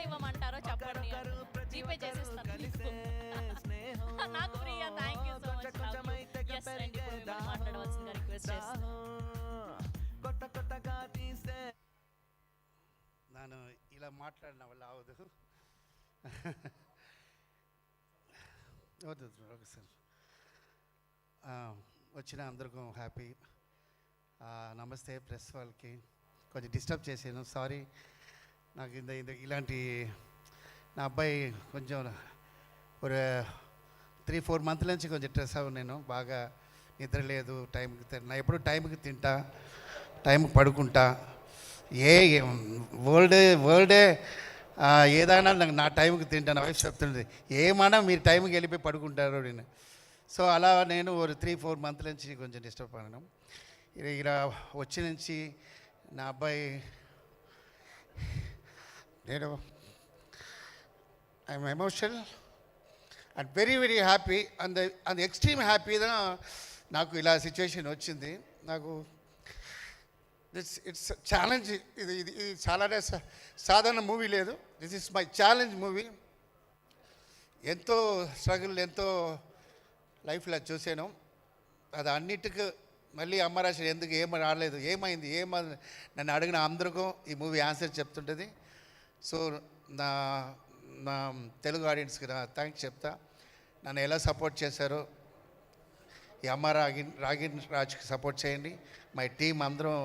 ఇవ్వమంటారో చెప్పండి అంటున్నా. జీపే చేసేస్తాను మీకు. నాకు Priya thank you so much. Yes అండి, ఇప్పుడు మిమ్మల్ని మాట్లాడవలసిందిగా రిక్వెస్ట్ చేస్తాను. ನಾನು ఇలా మాట్లాడిన వల్ల అవదు. ఓకే సార్, వచ్చిన అందరికీ హ్యాపీ. నమస్తే ప్రెస్ వాళ్ళకి. కొంచెం డిస్టర్బ్ చేశాను, సారీ. నాకు ఇలాంటి నా అబ్బాయి కొంచెం ఒక 3-4 మంత్ల నుంచి కొంచెం స్ట్రెస్ అవ్వను. నేను బాగా నిద్ర లేదు, టైంకి నా ఎప్పుడు టైంకి తింటా, టైంకి పడుకుంటా. వరల్డే ఏదైనా నా టైంకి తింటాను. వైఫ్ చెప్తుంది ఏమన్నా మీరు టైంకి వెళ్ళిపోయి పడుకుంటారు నేను. సో అలా నేను ఒక 3-4 మంత్ల నుంచి కొంచెం డిస్టర్బ్ అయ్యాను. ఇలా వచ్చి నుంచి నా అబ్బాయి నేను I'm emotional and very very happy. And extreme హ్యాపీగా నాకు ఇలా సిచ్యువేషన్ వచ్చింది. నాకు ఇట్స్ ఛాలెంజ్. ఇది చాలా సాధారణ మూవీ లేదు. This is my challenge movie. ఎంతో స్ట్రగుల్, ఎంతో లైఫ్లో చూసాను. అది అన్నిటికీ మళ్ళీ అమ్మరాశి ఎందుకు ఏమి రాలేదు, ఏమైంది, నన్ను అడిగిన అందరికీ ఈ మూవీ ఆన్సర్ చెప్తుంటుంది. సో నా తెలుగు ఆడియన్స్కి నా థ్యాంక్స్ చెప్తా. నన్ను ఎలా సపోర్ట్ చేశారో ఈ అమ్మ రాగిన్ రాజ్కి సపోర్ట్ చేయండి. మై టీం అందరం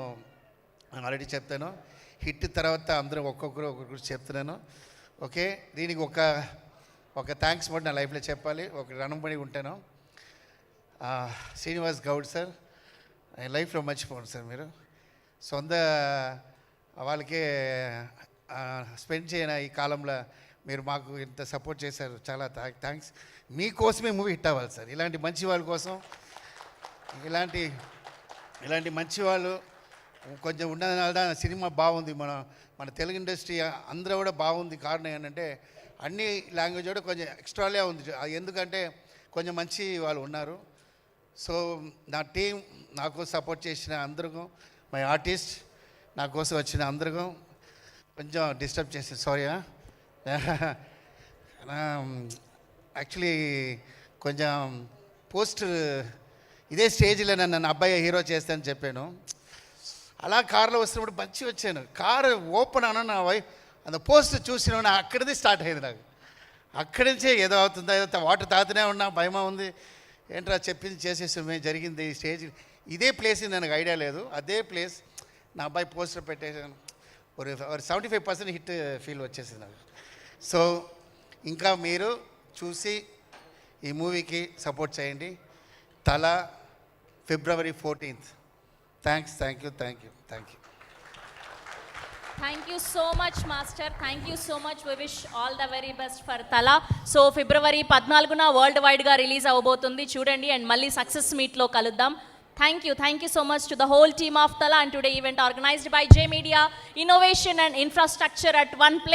ఆల్రెడీ చెప్తాను. హిట్ తర్వాత అందరూ ఒక్కొక్కరు చెప్తున్నాను. ఓకే, దీనికి ఒక థ్యాంక్స్ కూడా నా లైఫ్లో చెప్పాలి. ఒక రణంబడి ఉంటాను. శ్రీనివాస్ గౌడ్ సార్, లైఫ్లో మర్చిపోండి సార్. మీరు సొంత వాళ్ళకే స్పెండ్ చేయని ఈ కాలంలో మీరు మాకు ఇంత సపోర్ట్ చేశారు, చాలా థ్యాంక్స్. మీకోసమే మూవీ హిట్ అవ్వాలి సార్. ఇలాంటి మంచి వాళ్ళ కోసం, ఇలాంటి మంచి వాళ్ళు కొంచెం ఉండడం సినిమా బాగుంది. మన తెలుగు ఇండస్ట్రీ అందరూ కూడా బాగుంది. కారణం ఏంటంటే అన్ని లాంగ్వేజ్ కూడా కొంచెం ఎక్స్ట్రాలే ఉంది. ఎందుకంటే కొంచెం మంచి వాళ్ళు ఉన్నారు. సో నా టీం నాకు సపోర్ట్ చేసిన అందరికీ, మై ఆర్టిస్ట్ నా కోసం వచ్చిన అందరికీ కొంచెం డిస్టర్బ్ చేసి సారీ. యాక్చువల్లీ కొంచెం పోస్ట్ ఇదే స్టేజ్లో నన్ను అబ్బాయి హీరో చేస్తానని చెప్పాను. అలా కారులో వస్తున్నప్పుడు మంచి వచ్చాను. కారు ఓపెన్ అన్న నా వైఫ్ అంత పోస్ట్ చూసిన అక్కడిది స్టార్ట్ అయ్యింది. నాకు అక్కడి నుంచే ఏదో అవుతుందా, ఏదో వాటర్ తాగుతూనే ఉన్నా, భయమా ఉంది. ఏంట్రా చెప్పింది చేసేసి జరిగింది. ఈ స్టేజ్ ఇదే ప్లేస్ నాకు ఐడియా లేదు. అదే ప్లేస్ నా అబ్బాయి పోస్టర్ పెట్టేసాను. ఒక 75% హిట్ ఫీల్ వచ్చేసింది నాకు. సో ఇంకా మీరు చూసి ఈ మూవీకి సపోర్ట్ చేయండి. తల February 14th. Thank you. Thank you so much, Master. Thank you so much. We wish all the very best for Tala. So February 14న వరల్డ్ వైడ్గా రిలీజ్ అవ్వబోతుంది, చూడండి. అండ్ మళ్ళీ సక్సెస్ మీట్లో కలుద్దాం. Thank you so much to the whole team of Tala and today event organized by J Media Innovation and Infrastructure at one place.